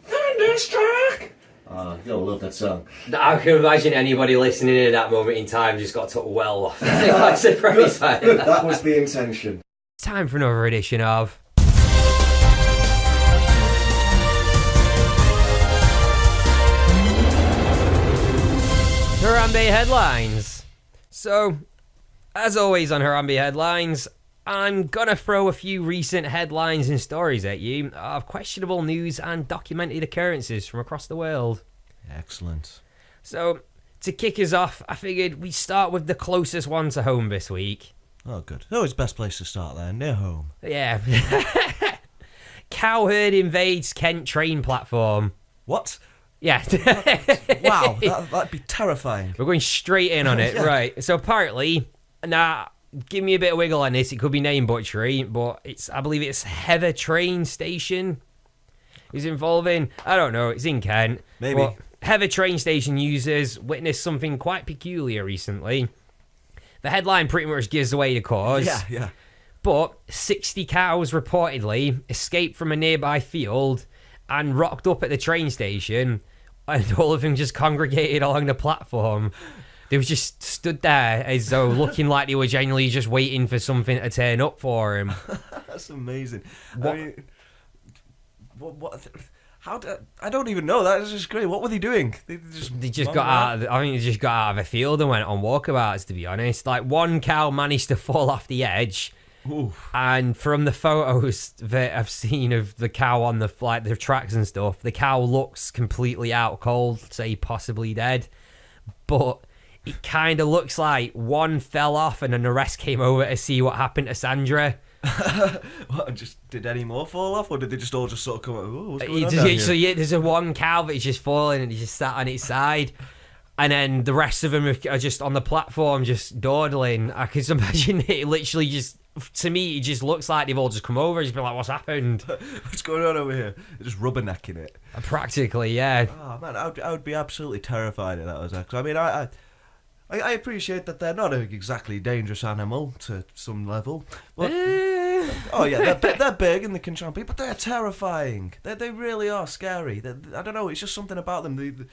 Thunderstruck! Oh, you'll love that song. I can imagine anybody listening in at that moment in time just got took well off. Like surprise. That was the intention. Time for another edition of Harambe Headlines. So, as always on Harambe Headlines, I'm gonna throw a few recent headlines and stories at you of questionable news and documented occurrences from across the world. Excellent. So, to kick us off, I figured we'd start with the closest one to home this week. Oh, good. Always best place to start there, near home. Yeah. Cow herd invades Kent train platform. What? Yeah. Wow, that'd be terrifying. We're going straight in on it. Yeah. Right. So apparently, give me a bit of wiggle on this. It could be name butchery, but I believe it's Heather train station is involving, I don't know, it's in Kent. Maybe. But Heather train station users witnessed something quite peculiar recently. The headline pretty much gives away the cause. Yeah. But 60 cows reportedly escaped from a nearby field and rocked up at the train station, and all of them just congregated along the platform. They were just stood there as though looking like they were genuinely just waiting for something to turn up for them. That's amazing. What? I mean, what? I don't even know. That is just great. What were they doing? They just got out. I think they just got out of a field and went on walkabouts. To be honest, like one cow managed to fall off the edge. Oof. And from the photos that I've seen of the cow on the tracks and stuff, the cow looks completely out cold, say possibly dead. But it kind of looks like one fell off and then the rest came over to see what happened to Sandra. What, did any more fall off, or did they just all just sort of come? Oh, what's going on down here? So yeah, there's a one cow that's just fallen and he just sat on its side. And then the rest of them are just on the platform, just dawdling. I can imagine it literally just, to me, it just looks like they've all just come over and just been like, what's happened? What's going on over here? They're just rubbernecking it. Practically, yeah. Oh man, I would be absolutely terrified if that was that. 'Cause I mean, I appreciate that they're not an exactly dangerous animal to some level. But, oh yeah, they're big and they can trample, but they're terrifying. They really are scary. I don't know, it's just something about them.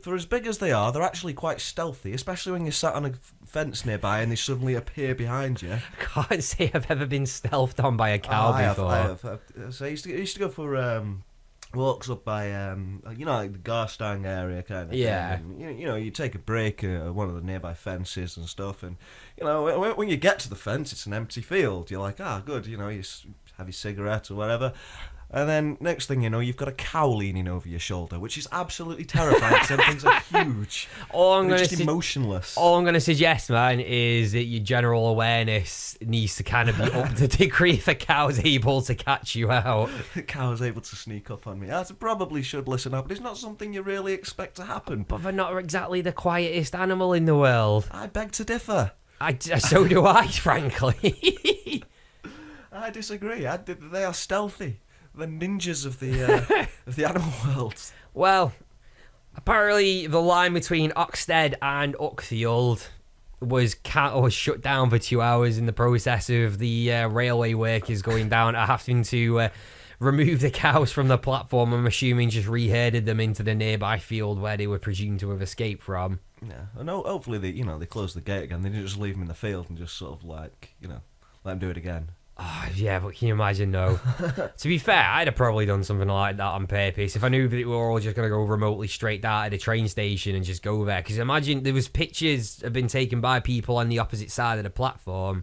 For as big as they are, they're actually quite stealthy, especially when you're sat on a fence nearby and they suddenly appear behind you. I can't say I've ever been stealthed on by a cow before. I have. So I used to go for walks up by like the Garstang area kind of Yeah. thing. And, you take a break at one of the nearby fences and stuff, and when you get to the fence, it's an empty field. You're like, good, you have your cigarette or whatever. And then next thing you know, you've got a cow leaning over your shoulder, which is absolutely terrifying because them things are huge. Just emotionless. All I'm going to suggest, man, is that your general awareness needs to kind of be up to degree if a cow's able to catch you out. The cow's able to sneak up on me. I probably should listen up, but it's not something you really expect to happen. But they're not exactly the quietest animal in the world. I beg to differ. So do I, frankly. I disagree. They are stealthy. The ninjas of the animal world. Well, apparently the line between Oxted and Uckfield was shut down for 2 hours in the process of the railway workers going down, having to remove the cows from the platform. I'm assuming just reherded them into the nearby field where they were presumed to have escaped from. Yeah, and hopefully they close the gate again. They didn't just leave them in the field and just sort of let them do it again. Oh, yeah, but can you imagine, though? To be fair, I'd have probably done something like that on purpose if I knew that we were all just going to go remotely straight out of the train station and just go there. Because imagine there was pictures have been taken by people on the opposite side of the platform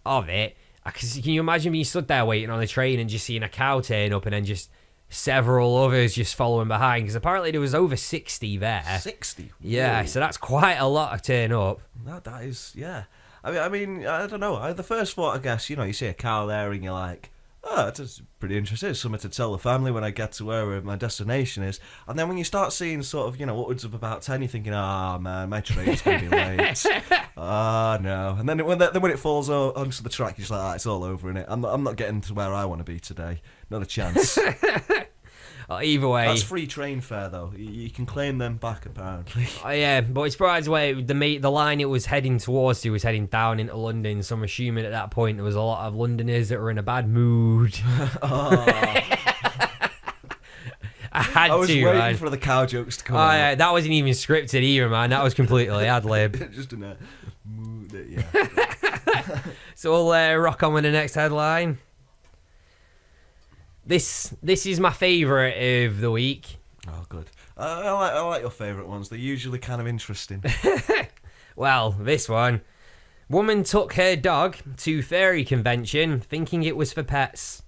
of it. Can you imagine being stood there waiting on the train and just seeing a cow turn up and then just several others just following behind? Because apparently there was over 60 there. 60? Yeah, Whoa. So that's quite a lot to turn up. That is, yeah. I mean, I don't know. The first thought, I guess, you see a cow there and you're like, oh, it's pretty interesting. It's something to tell the family when I get to where my destination is. And then when you start seeing sort of, upwards of about 10, you're thinking, man, my train's going to be late. No. And then when it falls onto the track, you're just like, it's all over, innit? I'm not getting to where I want to be today. Not a chance. Either way. That's free train fare, though. You can claim them back, apparently. Yeah, but it's surprised way the line it was heading towards was heading down into London, so I'm assuming at that point there was a lot of Londoners that were in a bad mood. I was to, waiting man. for the cow jokes to come Oh, out. yeah, that wasn't even scripted either, man. That was completely ad lib. Just in a mood, yeah. So we'll rock on with the next headline. This is my favourite of the week. Oh, good. I like your favourite ones. They're usually kind of interesting. Well, this one. Woman took her dog to fairy convention thinking it was for pets.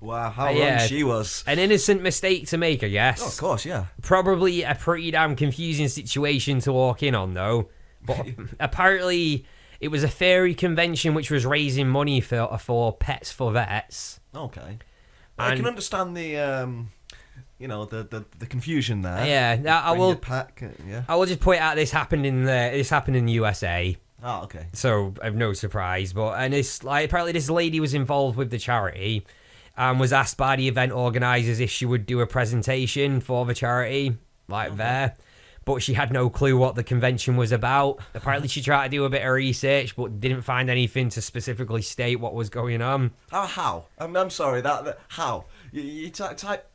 Wow, how Yeah. wrong she was. An innocent mistake to make, I guess. Oh, of course, yeah. Probably a pretty damn confusing situation to walk in on, though. But apparently, it was a fairy convention which was raising money for Pets for Vets. Okay. I And- can understand the, the confusion there. Yeah, I Bring will. your pack, yeah. I will just point out this happened in the USA. Oh, okay. So of no surprise, apparently this lady was involved with the charity and was asked by the event organisers if she would do a presentation for the charity there, but she had no clue what the convention was about. Apparently she tried to do a bit of research but didn't find anything to specifically state what was going on. How? I'm sorry. How? You type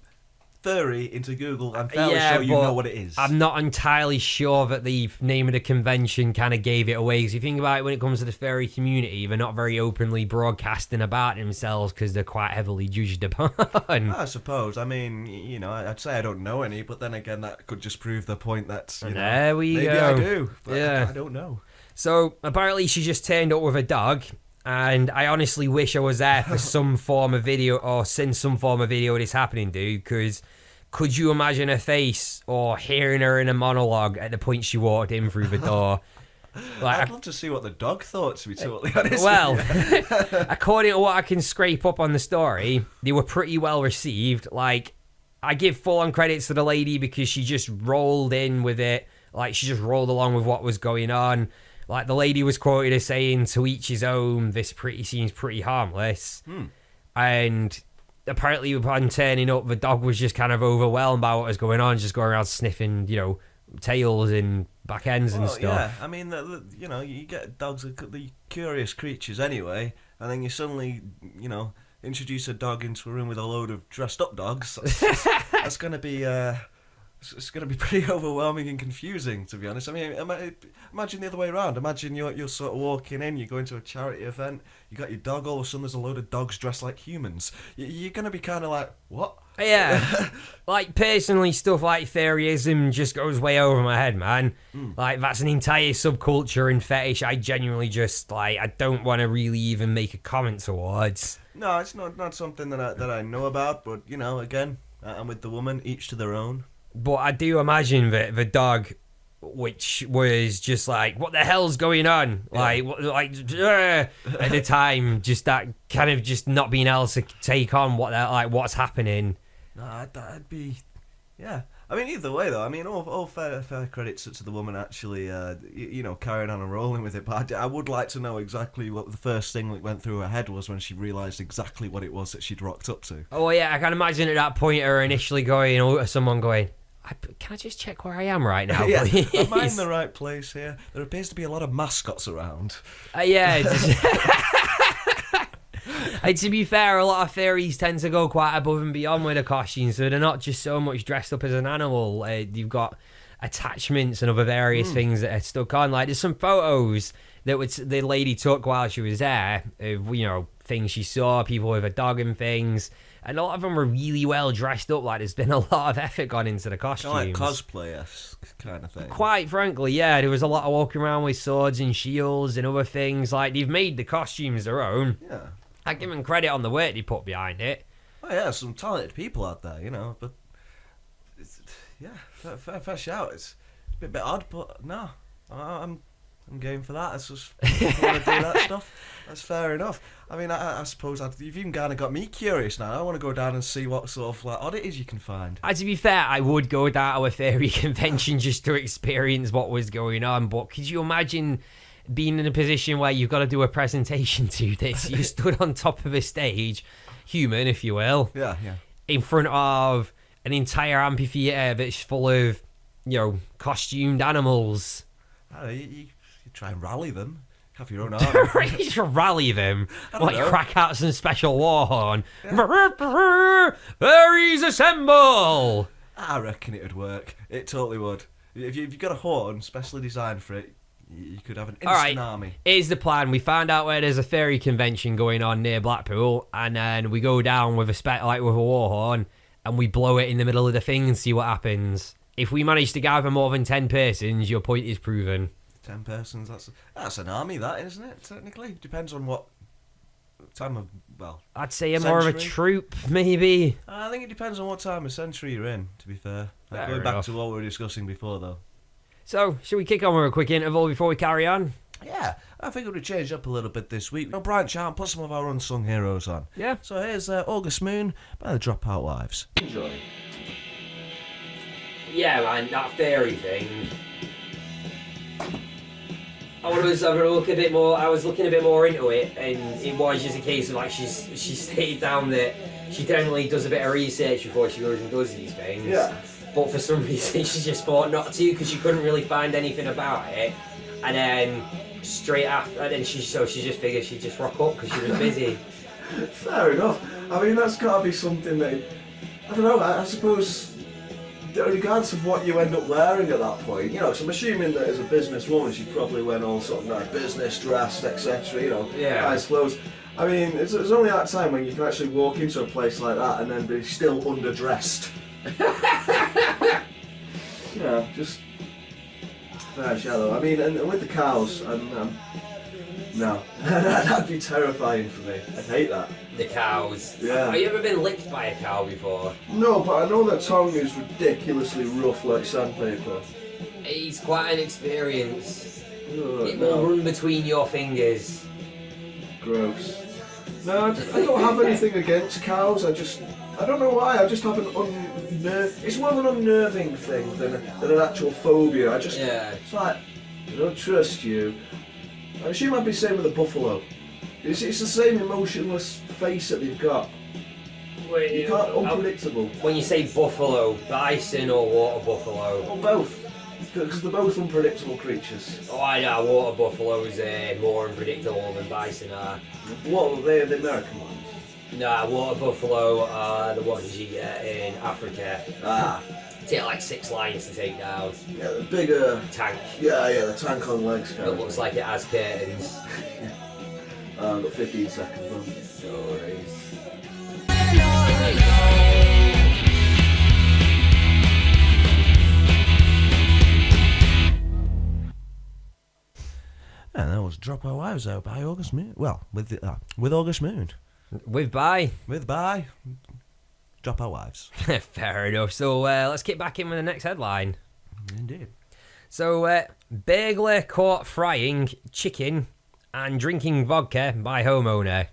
furry into Google. I'm fairly sure you but know what it is. I'm not entirely sure that the name of the convention kind of gave it away. Because you think about it, when it comes to the furry community, they're not very openly broadcasting about themselves because they're quite heavily judged upon. I suppose. I mean, I'd say I don't know any, but then again, that could just prove the point that There we maybe go. I do. But Yeah. I don't know. So apparently she just turned up with a dog, and I honestly wish I was there for some form of video or send some form of video of this happening, dude. Because could you imagine her face or hearing her in a monologue at the point she walked in through the door? I'd love to see what the dog thought, to be totally honest. Well, with you. according to what I can scrape up on the story, they were pretty well received. Like, I give full on credits to the lady because she just rolled in with it. Like, she just rolled along with what was going on. Like, the lady was quoted as saying, "To each his own, this seems pretty harmless." And apparently upon turning up, the dog was just kind of overwhelmed by what was going on, just going around sniffing, tails and back ends and stuff. Yeah, I mean, you get dogs, the curious creatures anyway, and then you suddenly, introduce a dog into a room with a load of dressed up dogs. That's going to be, it's going to be pretty overwhelming and confusing, to be honest. I mean, imagine the other way around. Imagine you're sort of walking in, you're going to a charity event, you got your dog, all of a sudden there's a load of dogs dressed like humans. You're going to be kind of like, what? Yeah, like personally, stuff like fairyism just goes way over my head, man. Like, that's an entire subculture and fetish I genuinely just, I don't want to really even make a comment towards. No, it's not something that I know about, but, again, I'm with the woman, each to their own. But I do imagine that the dog, which was just like, what the hell's going on? At the time, just that kind of just not being able to take on what's happening. No, that'd be, yeah. I mean, either way though. I mean, all fair credits to the woman actually, carrying on and rolling with it. But I would like to know exactly what the first thing that went through her head was when she realised exactly what it was that she'd rocked up to. Oh yeah, I can imagine at that point her initially going, or someone going, "Can I just check where I am right now, Yeah, please?" am I in the right place here? There appears to be a lot of mascots around. Yeah. To be fair, a lot of fairies tend to go quite above and beyond with the costumes, so they're not just so much dressed up as an animal. You've got attachments and other various things that are stuck on. Like, there's some photos that the lady took while she was there of, things she saw, people with a dog and things. And a lot of them were really well dressed up. Like, there's been a lot of effort gone into the costumes. Kind of like cosplay-esque kind of thing. Quite frankly, yeah. There was a lot of walking around with swords and shields and other things. Like, they've made the costumes their own. Yeah. I give them credit on the work they put behind it. Oh yeah, some talented people out there, but fair shout. It's a bit odd, but no, I'm game for that. It's just if you want to do that stuff. That's fair enough. I mean, I suppose you've even kind of got me curious now. I want to go down and see what sort of oddities you can find. To be fair, I would go down to a fairy convention just to experience what was going on. But could you imagine being in a position where you've got to do a presentation to this? You stood on top of a stage, human, if you will. Yeah. in front of an entire amphitheater that's full of, costumed animals. You try and rally them. Have your own army. You should rally them. I don't know. Crack out some special war horn. Fairies assemble! I reckon it would work. It totally would. If you've got a horn specially designed for it, you could have an instant army. Here's the plan. We find out where there's a fairy convention going on near Blackpool, and then we go down with with a war horn, and we blow it in the middle of the thing and see what happens. If we manage to gather more than 10 persons, your point is proven. 10 persons, that's an army, that, isn't it, technically? Depends on what time of, I'd say more of a century? troop, maybe. I think it depends on what time of century you're in, to be fair. Fair Going back enough. to what we were discussing before, though. So, should we kick on with a quick interval before we carry on? Yeah, I think we'd change up a little bit this week. Branch out and put some of our unsung heroes on. Yeah. So here's August Moon by the Dropout Wives. Enjoy. Yeah, man, that fairy thing. I was looking a bit more into it, and it was just a case of she stated down that she generally does a bit of research before she goes and does these things. Yeah. But for some reason she just thought not to because she couldn't really find anything about it, and then straight after, and then she just figured she'd just rock up because she was busy. Fair enough. I mean, that's got to be something that, I don't know, I suppose, regardless of what you end up wearing at that point, so I'm assuming that as a businesswoman she probably went all sort of like business dressed, etc. Yeah. Nice clothes. I mean, it's only that time when you can actually walk into a place like that and then be still underdressed. Just fair shallow. I mean, and with the cows, no, that'd be terrifying for me. I'd hate that. The cows. Yeah. Have you ever been licked by a cow before? No, but I know that tongue is ridiculously rough like sandpaper. It's quite an experience. Ugh, It will no. run between your fingers. Gross. No, I don't have anything against cows. I don't know why. I just have it's more of an unnerving thing than an actual phobia. Yeah. It's like, I don't trust you. I assume I'd be the same with a buffalo. It's the same emotionless face that they've got. You can't, unpredictable. When you say buffalo, bison or water buffalo? Well, both. Because they're both unpredictable creatures. Oh, I know, water buffaloes are more unpredictable than bison are. What, they're the American ones? Nah, water buffalo are the ones you get in Africa. Ah. Take like 6 lions to take down. Yeah, the bigger... Tank. Yeah, the tank on legs kind It of. looks like it has curtains. I've got 15 seconds. No worries. And that was Dropout Wives out by August Moon. Well, with August Moon. With bye. By Dropout Wives. Fair enough. So let's get back in with the next headline. Indeed. So, burglar caught frying chicken and drinking vodka by homeowner.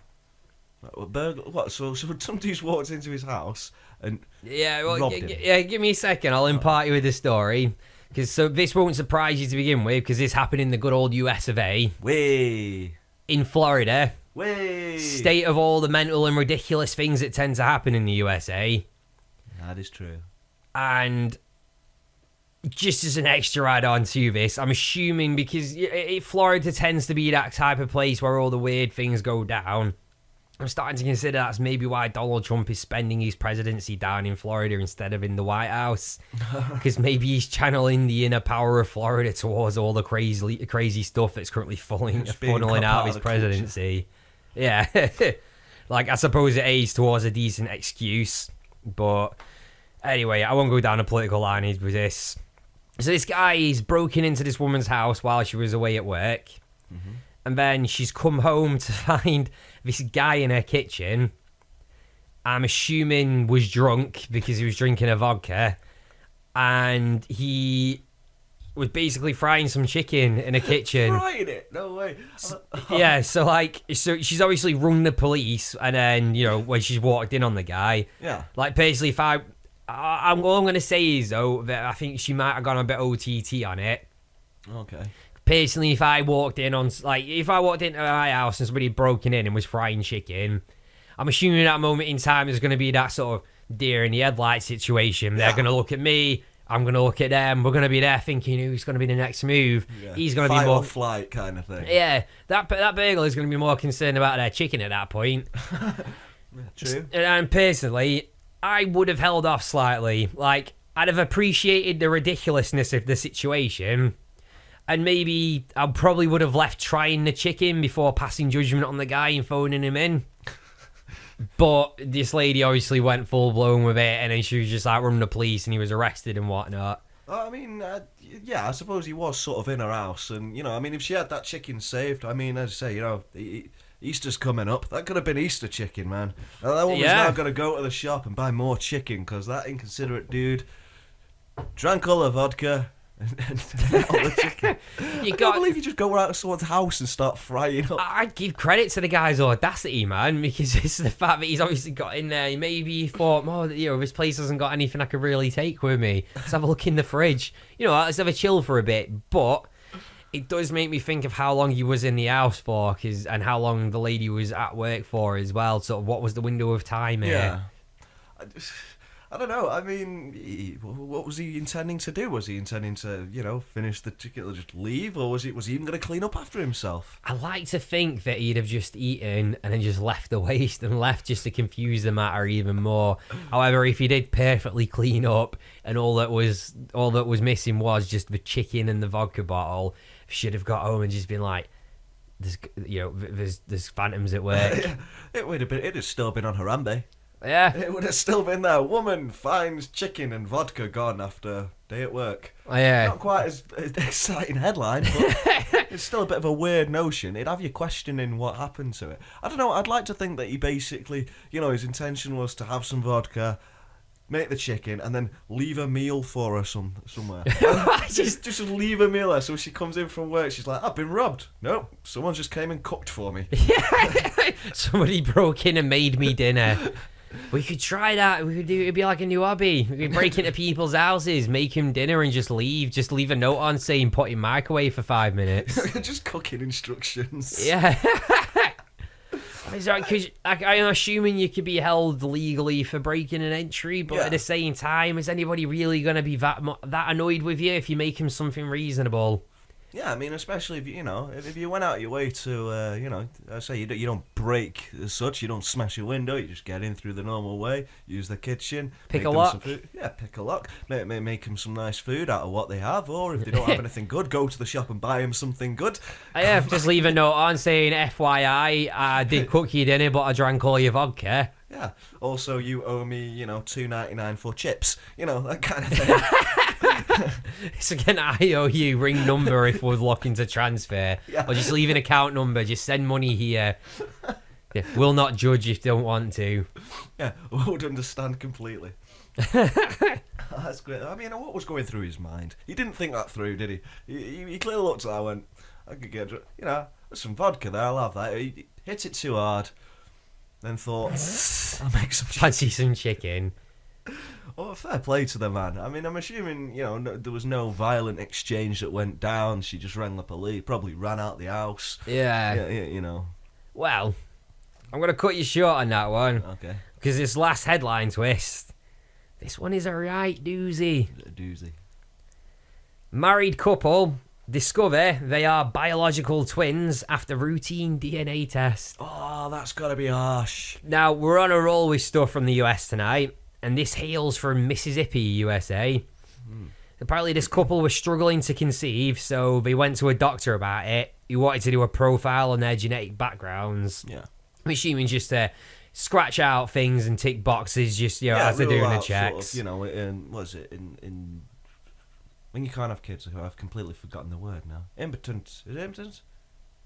What? So somebody's walked into his house and Yeah, well, robbed him. give me a second. I'll impart you with the story. Because this won't surprise you to begin with, because this happened in the good old US of A. Way. In Florida. Way. State of all the mental and ridiculous things that tend to happen in the USA. That is true. And just as an extra add-on to this, I'm assuming because Florida tends to be that type of place where all the weird things go down, I'm starting to consider that's maybe why Donald Trump is spending his presidency down in Florida instead of in the White House. Because maybe he's channeling the inner power of Florida towards all the crazy stuff that's currently funneling out of his presidency. Yeah. Like, I suppose it aids towards a decent excuse. But anyway, I won't go down a political line with this. So this guy is broken into this woman's house while she was away at work. Mm-hmm. And then she's come home to find this guy in her kitchen. I'm assuming was drunk because he was drinking a vodka. And he was basically frying some chicken in a kitchen. Frying it? No way. Yeah, so she's obviously rung the police. And then, when she's walked in on the guy. Yeah. Like, basically, if all I'm going to say is, though, that I think she might have gone a bit OTT on it. Okay. Personally, if I walked into my house and somebody had broken in and was frying chicken, I'm assuming at that moment in time there's going to be that sort of deer in the headlights situation. They're Yeah. going to look at me. I'm going to look at them. We're going to be there thinking who's going to be the next move. Yeah. He's going to Fight be more... or flight kind of thing. Yeah, that bagel is going to be more concerned about their chicken at that point. True. And personally, I would have held off slightly. Like, I'd have appreciated the ridiculousness of the situation. And maybe I probably would have left trying the chicken before passing judgment on the guy and phoning him in. But this lady obviously went full blown with it, and then she was just like running the police, and he was arrested and whatnot. I mean, yeah, I suppose he was sort of in her house, and, you know, I mean, if she had that chicken saved, I mean, as I say, you know, Easter's coming up. That could have been Easter chicken, man. Now, that woman's Yeah. now got to go to the shop and buy more chicken, because that inconsiderate dude drank all the vodka and all the chicken. I can't believe you just go out to someone's house and start frying up. I'd give credit to the guy's audacity, man, because it's the fact that he's obviously got in there. Maybe he thought, oh, you know, this place hasn't got anything I could really take with me. Let's have a look in the fridge. You know, let's have a chill for a bit. But it does make me think of how long he was in the house for, and how long the lady was at work for as well. Sort of what was the window of time here? Yeah. I don't know. I mean, what was he intending to do? Was he intending to, you know, finish the chicken and just leave? Or was he even going to clean up after himself? I like to think that he'd have just eaten and then just left the waste and left just to confuse the matter even more. However, if he did perfectly clean up and all that was missing was just the chicken and the vodka bottle, should have got home and just been like, there's phantoms at work. It'd have still been on Harambe. Yeah. It would have still been there. Woman finds chicken and vodka gone after day at work. Oh, yeah. Not quite as exciting headline, but it's still a bit of a weird notion. It'd have you questioning what happened to it. I don't know. I'd like to think that he basically, you know, his intention was to have some vodka, make the chicken, and then leave a meal for her somewhere. just leave a meal there, so she comes in from work, she's like, I've been robbed. Nope, someone just came and cooked for me. Somebody broke in and made me dinner. We could try that. We could do. It'd be like a new hobby. We could break into people's houses, make him dinner, and just leave. Just leave a note on saying put in microwave for 5 minutes. Just cooking instructions. Yeah. Because I'm assuming you could be held legally for breaking an entry, but at the same time, is anybody really going to be that annoyed with you if you make him something reasonable? Yeah, I mean, especially if if you went out your way to, I say you don't break as such, you don't smash a window, you just get in through the normal way, use the kitchen, Pick make a them lock. some food. Yeah, pick a lock. Make them some nice food out of what they have, or if they don't have anything good, go to the shop and buy them something good. Yeah, just leave a note on saying FYI, I did cook you dinner, but I drank all your vodka. Yeah. Also, you owe me, $2.99 for chips. That kind of thing. It's like an IOU ring number if we're looking to transfer. Yeah. Or just leave an account number, just send money here. Yeah, we'll not judge if you don't want to. Yeah, would understand completely. That's great. I mean, what was going through his mind? He didn't think that through, did he? He clearly looked at that and went, I could get, there's some vodka there, I'll have that. He hit it too hard. Then thought, I'll make some Fancy some chicken. Oh, fair play to the man. I mean, I'm assuming, there was no violent exchange that went down. She just rang the police, probably ran out the house. Yeah. Well, I'm going to cut you short on that one. Okay. Because this last headline twist, this one is a right doozy. A doozy. Married couple discover they are biological twins after routine DNA test. Oh, that's got to be harsh. Now, we're on a roll with stuff from the US tonight, and this hails from Mississippi, USA. Apparently, this couple was struggling to conceive, so they went to a doctor about it. He wanted to do a profile on their genetic backgrounds. Yeah. I'm assuming just to scratch out things and tick boxes, just as they're rule doing the out checks. Sort of, in when you can't have kids, I've completely forgotten the word now. Impotence. Is it impotence?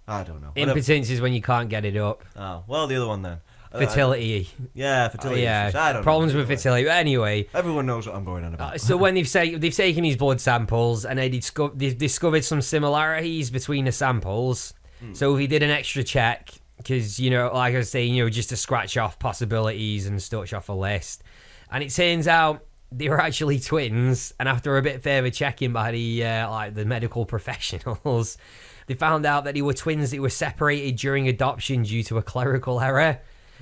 I don't know. Impotence is when you can't get it up. Oh, well, the other one then. Fertility. Fertility. Yeah, issues. I don't problems know. with fertility. But anyway, Everyone knows what I'm going on about. so when they've taken these blood samples and they've discovered some similarities between the samples. So he did an extra check because, like I was saying, just to scratch off possibilities and touch off a list. And it turns out they were actually twins. And after a bit further checking by the medical professionals, they found out that they were twins that were separated during adoption due to a clerical error.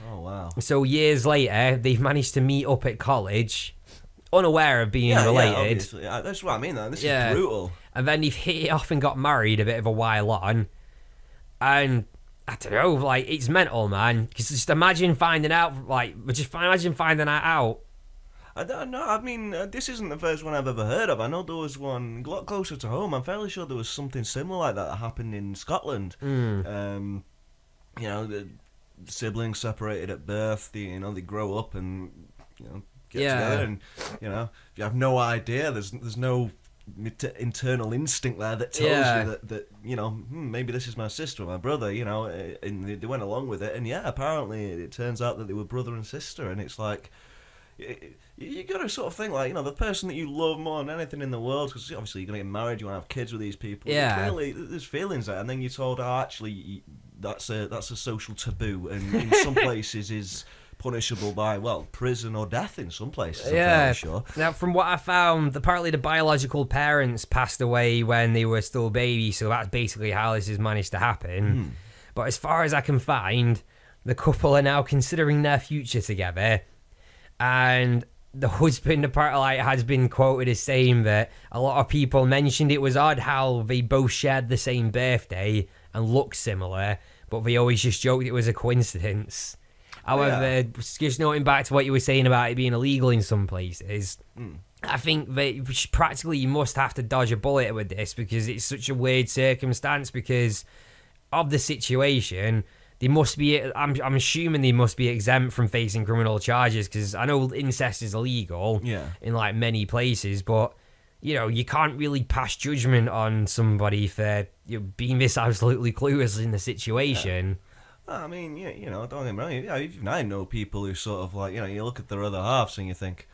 Oh, wow. So years later, they've managed to meet up at college, unaware of being related. Obviously. That's what I mean, though. This Yeah. is brutal. And then they've hit it off and got married a bit of a while on. And I don't know, like, it's mental, man. Because just imagine finding out, like, imagine finding that out. I don't know. I mean, this isn't the first one I've ever heard of. I know there was one a lot closer to home. I'm fairly sure there was something similar like that happened in Scotland. You know, the siblings separated at birth. They grow up and get together. And if you have no idea, there's no internal instinct there that tells you that maybe this is my sister or my brother. And they went along with it. And apparently it turns out that they were brother and sister. And it's like, you got to sort of think like, the person that you love more than anything in the world, because obviously you're going to get married, you want to have kids with these people. Clearly there's feelings there, and then you're told, actually that's a social taboo, and in some places is punishable by, prison or death in some places, I'm fairly sure. Now, from what I found, apparently the biological parents passed away when they were still babies, so that's basically how this has managed to happen. But as far as I can find, the couple are now considering their future together, and the husband apparently has been quoted as saying that a lot of people mentioned it was odd how they both shared the same birthday and looked similar, but they always just joked it was a coincidence. However, just noting back to what you were saying about it being illegal in some places, I think that practically you must have to dodge a bullet with this because it's such a weird circumstance because of the situation. They must be, I'm assuming they must be exempt from facing criminal charges because I know incest is illegal in like many places, but you can't really pass judgment on somebody for being this absolutely clueless in the situation. I mean, don't get me wrong. Even I know people who sort of like, you look at their other halves and you think,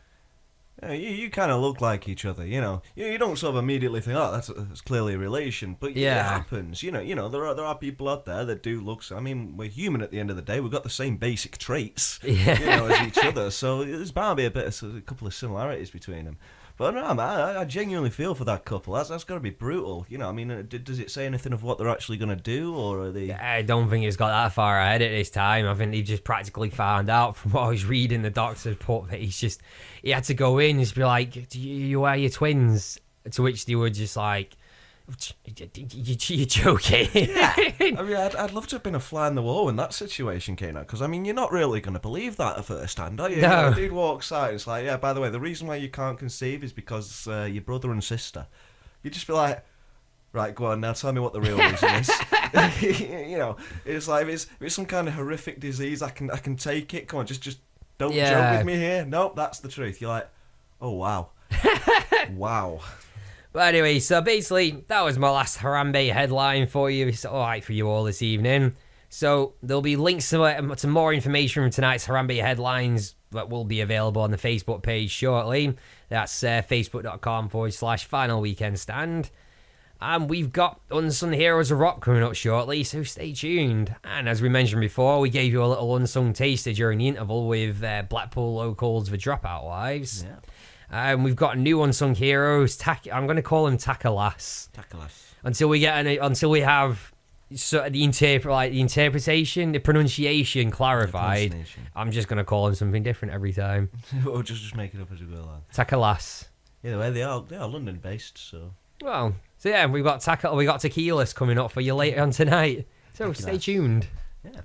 you kind of look like each other, you don't sort of immediately think, that's clearly a relation, but it happens, there are people out there that do look, I mean, we're human at the end of the day, we've got the same basic traits, as each other, so there's bound to be a couple of similarities between them. But no, man, I genuinely feel for that couple. That's got to be brutal. I mean, does it say anything of what they're actually going to do, or are they? I don't think it's got that far ahead at this time. I think they've just practically found out from what I was reading. The doctor put that he had to go in and just be like, "Do you are your twins?" To which they were just like, "You're joking." Yeah. I mean, I'd love to have been a fly in the wall when that situation came out, because I mean, you're not really going to believe that at first hand, are you? No. A dude walks out, it's like, by the way, the reason why you can't conceive is because your brother and sister. You'd just be like, right, go on now, tell me what the real reason is. It's like if it's some kind of horrific disease, I can take it. Come on, just don't joke with me here. Nope, that's the truth. You're like, oh wow, wow. But anyway, so basically, that was my last Harambe headline for you. It's alright for you all this evening. So there'll be links to more information from tonight's Harambe headlines that will be available on the Facebook page shortly. That's facebook.com/Final Weekend Stand. And we've got Unsung Heroes of Rock coming up shortly, so stay tuned. And as we mentioned before, we gave you a little unsung taster during the interval with Blackpool Locals' The Dropout Wives. Yeah. We've got new unsung heroes. I'm going to call him Takalas. Until we have sort of the interpretation, the pronunciation clarified. I'm just going to call him something different every time. Or just make it up as we go along. Takalas. Either way, they are London based, so. Well, so yeah, we got Tequilas coming up for you later on tonight. So stay tuned. Yeah.